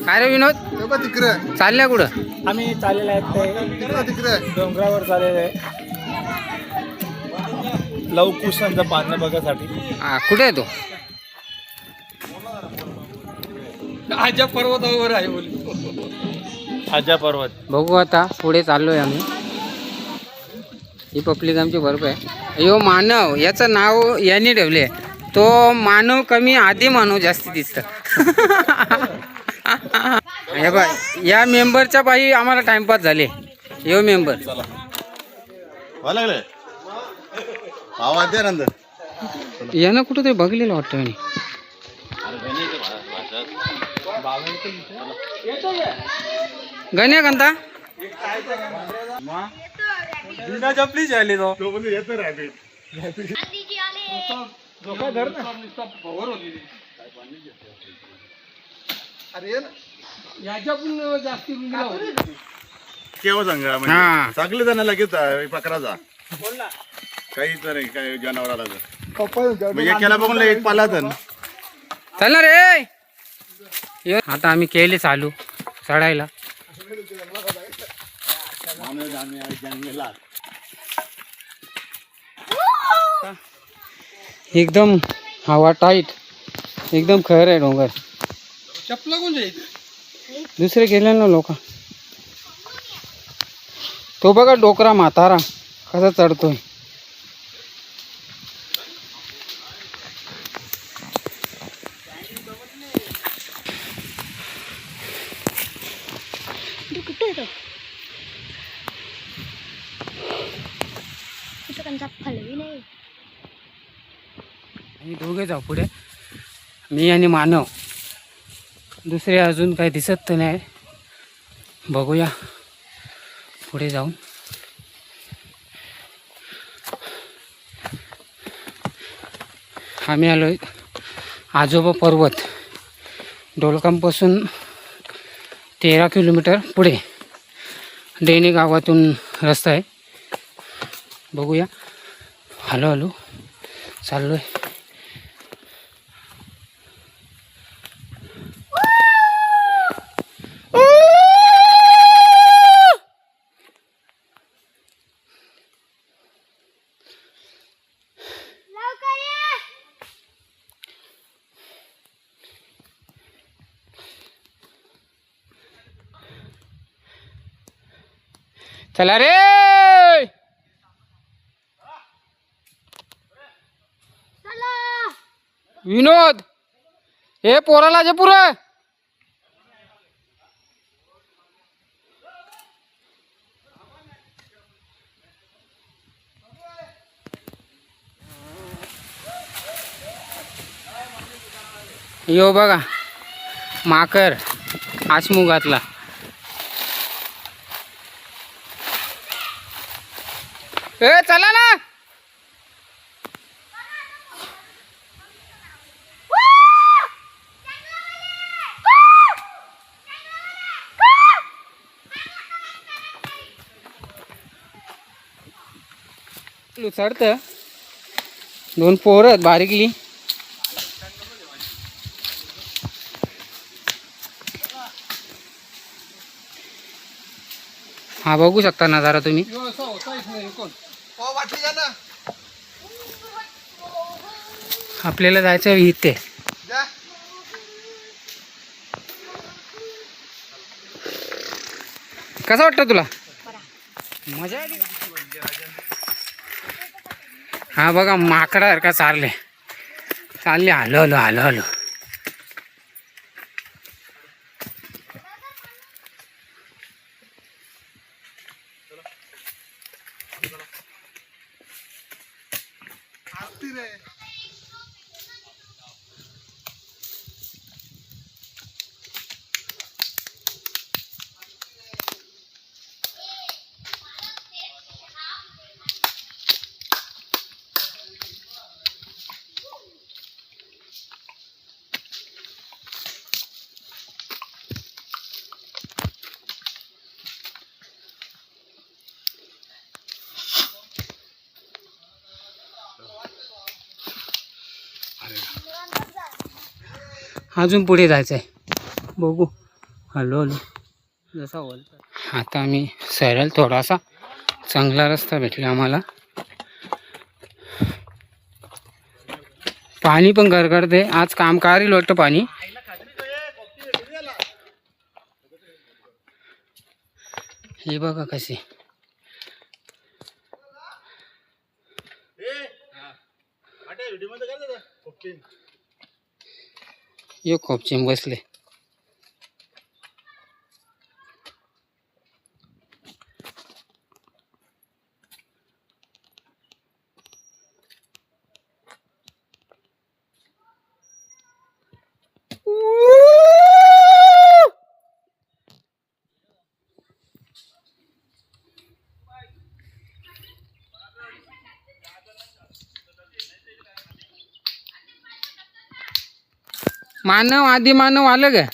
काय रे विनोद, चालल्या कुठं? आम्ही चाललेलो आहे तिकडे डोंगरावर चाललेलो आहे लवकुशांचं पाहणं बघासाठी. कुठे आहे तो? आजा पर्वतावर आहे बोली. आजा पर्वत बघू आता पुढे चाललोय आम्ही. ही पब्लिक आमची बरोबर आहे. यो मानव याचं नाव यांनी ठेवले. तो मानव कमी आधी मानव जास्ती दिसत. हे बाय या मेंबरच्या पायी आम्हाला टाइमपास झाले. यो मेंबर यानं कुठं तरी बघलेलं वाटतं मी. गण्या कंता चपली झाली तो केव्हा सांगा म्हणजे चांगले जण लगेच पकडाचा काही तर काही जनावराला म्हणजे केला बघून एक पाला तर चल ना रे. आता आम्ही केले चालू चढायला. एकदम हवा टाईट, एकदम खर आहे डोंगर. चपला कोण जाईल दुसरे गेले ना लोक. तो बघा डोकरा म्हातारा कसा चढतोय. आम्ही दोघे जाऊ पुढे, मी आणि मानव. दुसरे अजून काही दिसत नाही. बघूया पुढे जाऊन. आम्ही आलोय आजोबा पर्वत. डोलकामपासून 13 किलोमीटर पुढे डेनी गावातून रस्ता आहे. बघूया. हॅलो हॅलो चाललोय. चला रे विनोद. हे पोराला जे पुरं यो बघा माकर आचमुगातला. ए चला ना. चढत 2 पोरं आहेत बारीकली. हा बघू शकता नजारा तुम्ही. आपल्याला जायचं इथे. कसं वाटतं तुला? मजा आली. हा बघा माकडासारखा चालले हलो हलो हलो हलो. अजून पुढे जायचं आहे. बघू हलो हलो जसा होईल. आता आम्ही सरळ थोडासा चांगला रस्ता भेटला आम्हाला. पाणी पण गरगरते आज. काम करेल वाटतं पाणी. हे बघा कसे यो खोपचिम बसले. मानव आधी मानव आलं ग.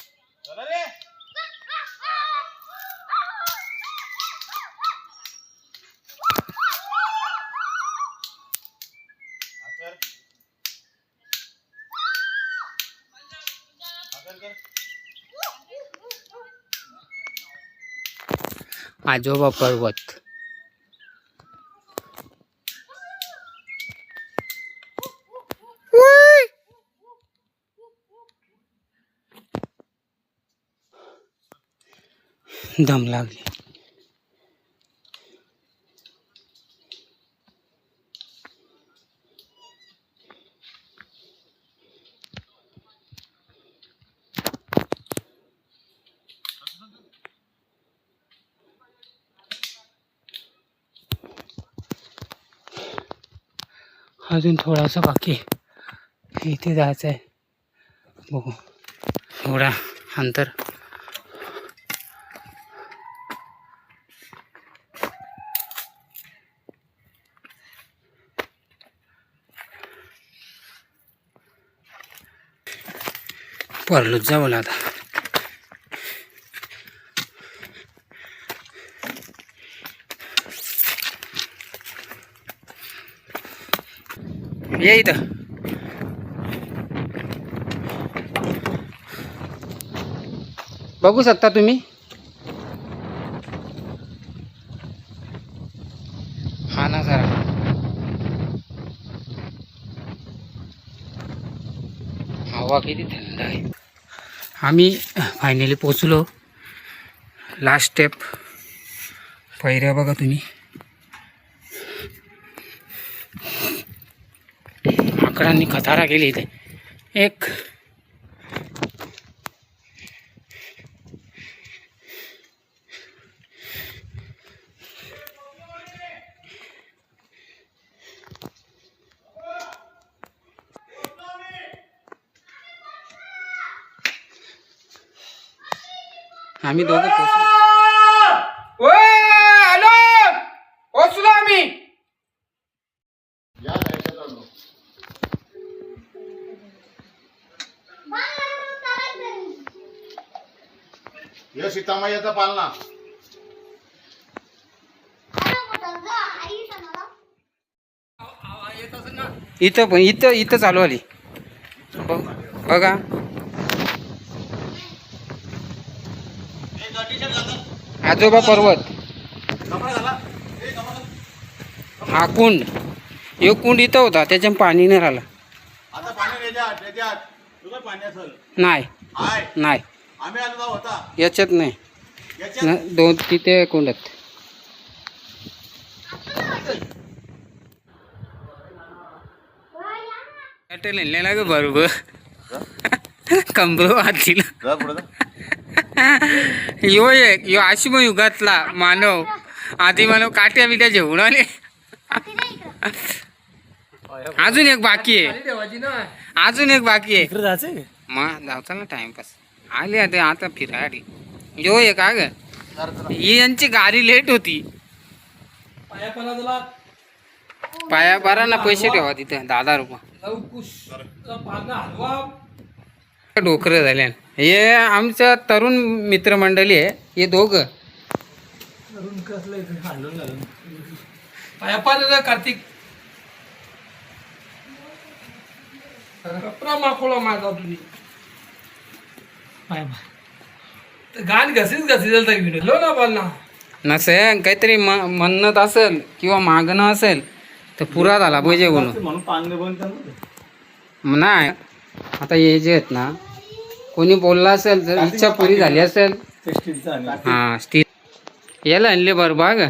आजोबा पर्वत. दम लागली. अजून थोडासा बाकी इथे जायचं आहे. बघू थोडा अंतर. पडलोच जावं आता. ये इथं. बघू शकता तुम्ही. हा ना जरा हवा किती थंड आहे. आम्ही फायनली पोचलो. Last step. पायऱ्या बघा तुम्ही. माकडांनी खतारा केली इथे. एक आम्ही दोघं पोचलो. हॅलो पोचलो आम्ही. या सीतामाईचा पालना. इथं पण इथं इथं चालू आली बघा. आजोबा पर्वत, हा कुंड, हे कुंड इथं होता, त्याच्यात पाणी नाही राहिलं. आता पाणी त्याच्यात तुझं पाणी असेल नाही आहे. नाही आम्ही आलो होता याच्यात नाही याच्यात दोन तिथे कुंडात. नेला ग बरोबर कंबरो आजीला. जा पुढे जा. यो आशिम युगातला मानव, आधी मानव काट्या बिट्या जेवून आले. अजून एक बाकी आहे, अजून एक बाकी आहे. इकडे जायचंय मग जावचा ना टाइमपास आले आता फिरायला. यो एक का ग ही यांची गाडी लेट होती. पाया बारा ना पैसे ठेवा तिथे 10,000 रुपये. डोकर झाले. हे आमचं तरुण मित्रमंडळी आहे, हे दोघं. कार्तिक माकोला माझा तुम्ही गाण घसीच गेलो ना बोल ना. नसेल काहीतरी म्हणत असेल किंवा मागणं असेल तर पुरा झाला पाहिजे म्हणून. म्हणून पांगणे बंद नाही आता हे जे आहेत ना, कोणी बोलला असेल तर इच्छा पुरी झाली असेल. हा स्टील याला आणले बरं बाग.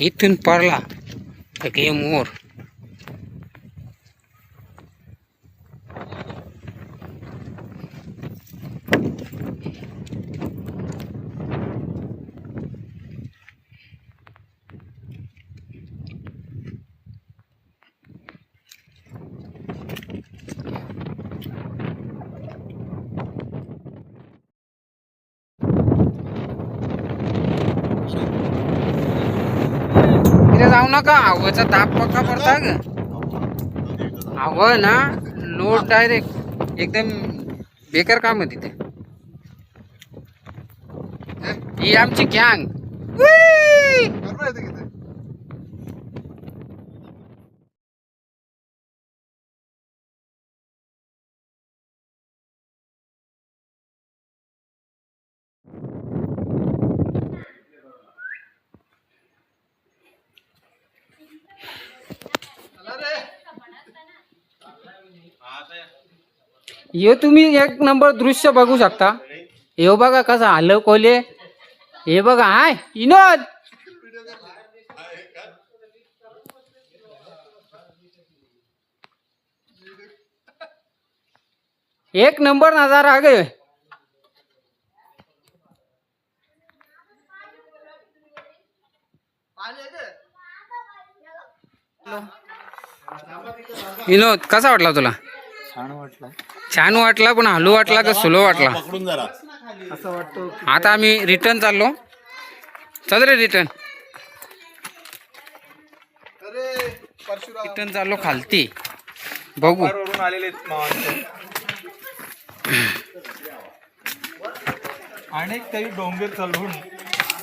इथून पडला तर गेम ओव्हर. जाऊ नका, हवेचा ताप पक्का पडता ग. हवं ना लोड डायरेक्ट एकदम बेकार काम आहे तिथे. ही आमची गँग. हे तुम्ही एक नंबर दृश्य बघू शकता. हे बघा कसं आलं कोले. हे बघा हाय विनोद. एक नंबर नजारा आ गए. विनोद कसा वाटला तुला? छान वाटलं. छान वाटला पण हलू वाटला का स्लो वाटला? पकडून जरा असं वाटतं आता आम्ही रिटर्न चाललो. चल रे रिटर्न. रिटर्न चाललो खालती. बघू वरून आलेले अनेक काही डोंगर चालवून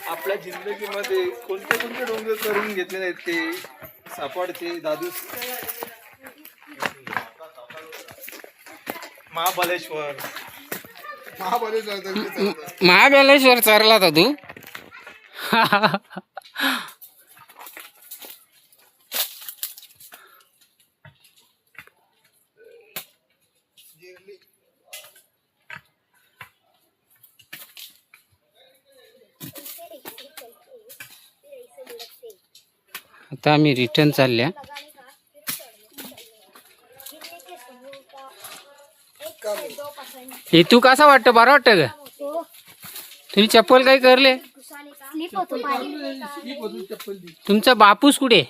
आपल्या जिंदगीमध्ये कोणते कोणते डोंगर करून घेतलेले आहेत ते सापडचे दादू. महाबलेश्वर महाबलेश्वर चरला होता तू. आता आम्ही रिटर्न चालल्या. हे तू कसा वाटतं? बरं वाटतं का? तुम्ही चप्पल काय करले? तुमचा बापूस कुठे?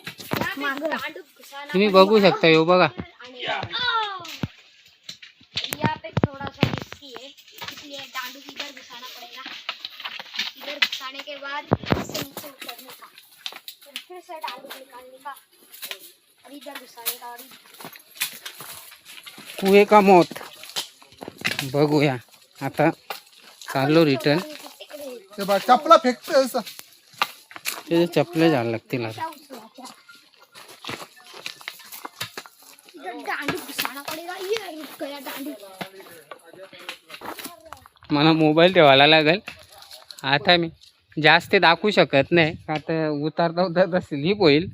तुम्ही बघू शकता. यो बघा. यहाँ पे थोड़ा सा रिस्की है, इसलिए डांडू इधर घुसाना पड़ेगा. इधर घुसाने के बाद इससे नीचे उतरने का, फिर से डांडू निकालने का और इधर घुसाने का. और कुए का मौत. बघूया. आता चाललो रिटर्न. चपला फेकतोय असं. त्याचे चपले जायला लागतील आता. इधर डांडू घुसाना पड़ेगा. ये गया डांडू. मला मोबाईल ठेवायला लागेल. आता मी जास्त दाखवू शकत नाही. आता उतरता उतरता स्लिप होईल.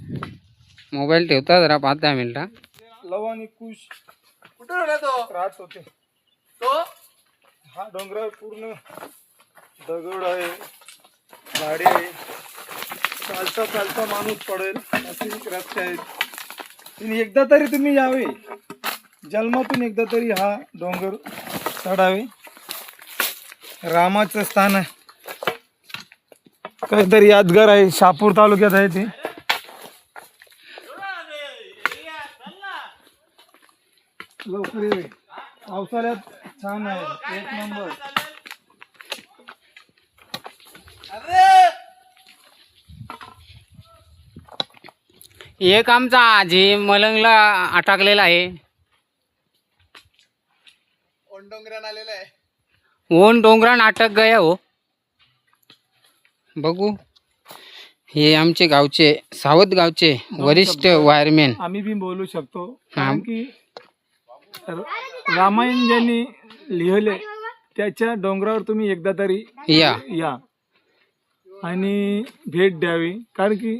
मोबाईल ठेवता जरा 5-10 मिनिटं. लव आणि कुश कुठे राहिला तो? राहत होते तो. हा डोंगरावर पूर्ण दगड आहे, झाडे आहे. चालता चालता माणूस पडेल असे रस्ते आहेत. आणि एकदा तरी तुम्ही यावे, जन्मातून एकदा तरी हा डोंगर चढावे. रामाचं स्थान आहे, काहीतरी यादगार आहे. शहापूर तालुक्यात आहे ते. लवकर ये. पावसाळ्यात छान आहे, एक नंबर. एक आमचा आजी मलंगला अटकलेला आहे. ओन डोंगरान अटक गया हो. बघू. हे आमचे गावचे सावत गावचे वरिष्ठ वायरमॅन. आम्ही बी बोलू शकतो, कारण की रामायण ज्यांनी लिहिले त्याच्या डोंगरावर तुम्ही एकदा तरी या आणि भेट द्यावी. कारण की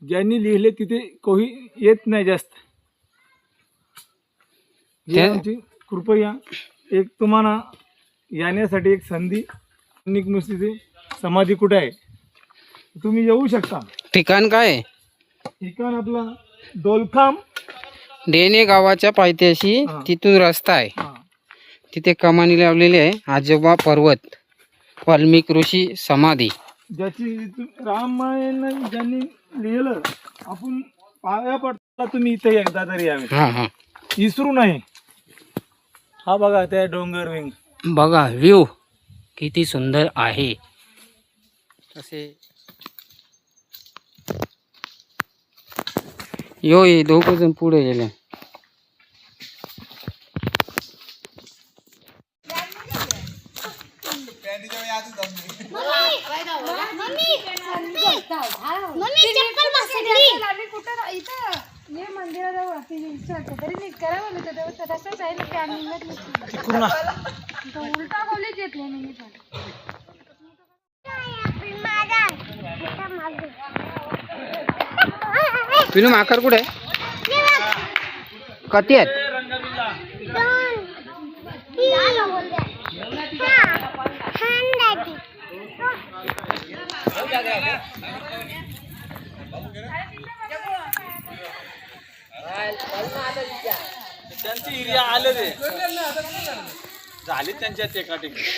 ज्यांनी लिहिले तिथे कोणी येत नाही जास्त. आमची कृपया एक तुम्हाला येण्यासाठी एक संधी. नुसती समाधी कुठे आहे तुम्ही येऊ शकता. ठिकाण काय आहे? ठिकाण आपला डोलखाम डेने गावाच्या पायथ्याशी. तिथून रस्ता आहे. तिथे कमानी लावलेली आहे. आजोबा पर्वत, वाल्मिक ऋषी समाधी. ज्याची रामायण ज्यांनी लिहिलं आपण पाया पडता तुम्ही इथे एकदा तरी यावे. विसरू नये. हा बघा त्या डोंगर विंग. बघा व्ह्यू किती सुंदर आहे. असे यो ये दोघ जण पुढे गेले. मम्मी चप्पल बसली. पिनू माकर कुठे? कधी आहेत? त्यांची एरिया आले रे झाली त्यांच्या एका ठिकाणी.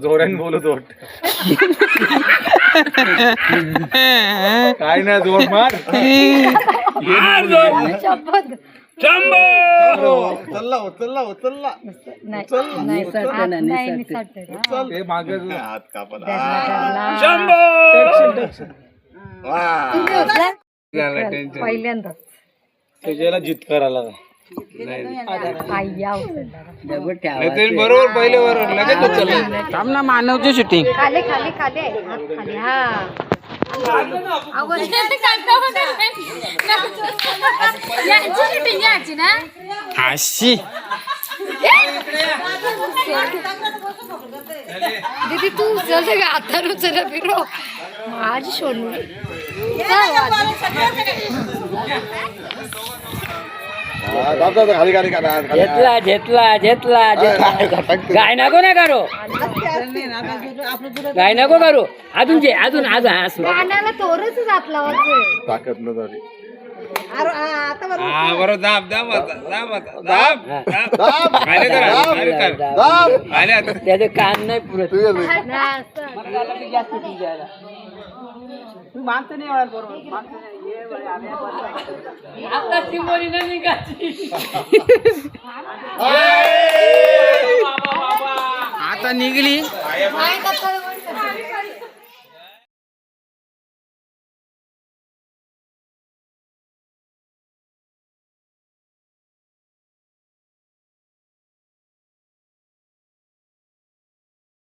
जोराने बोलत वाटत काय नाही. जोर मार. पहिल्यांदा त्याच्याला जित करायला बरोबर पहिले बरोबर लगेच थांब ना. मानवची शूटिंग. खाली खाली खाली आहे. हात खाली. हा अशी दीदी तू उचल का आता उचल फिरो माझी सोनू. खाली खाली घेतला घेतला घेतला गाय नको ना करो गाय नको करू अजून जे अजून अजून असू गाण्याला तोरच घातला होतं. ताकद न झाली त्याचे कान नाही पुरत आता चिंबोरी नाही निघायची. आता निघली काय करता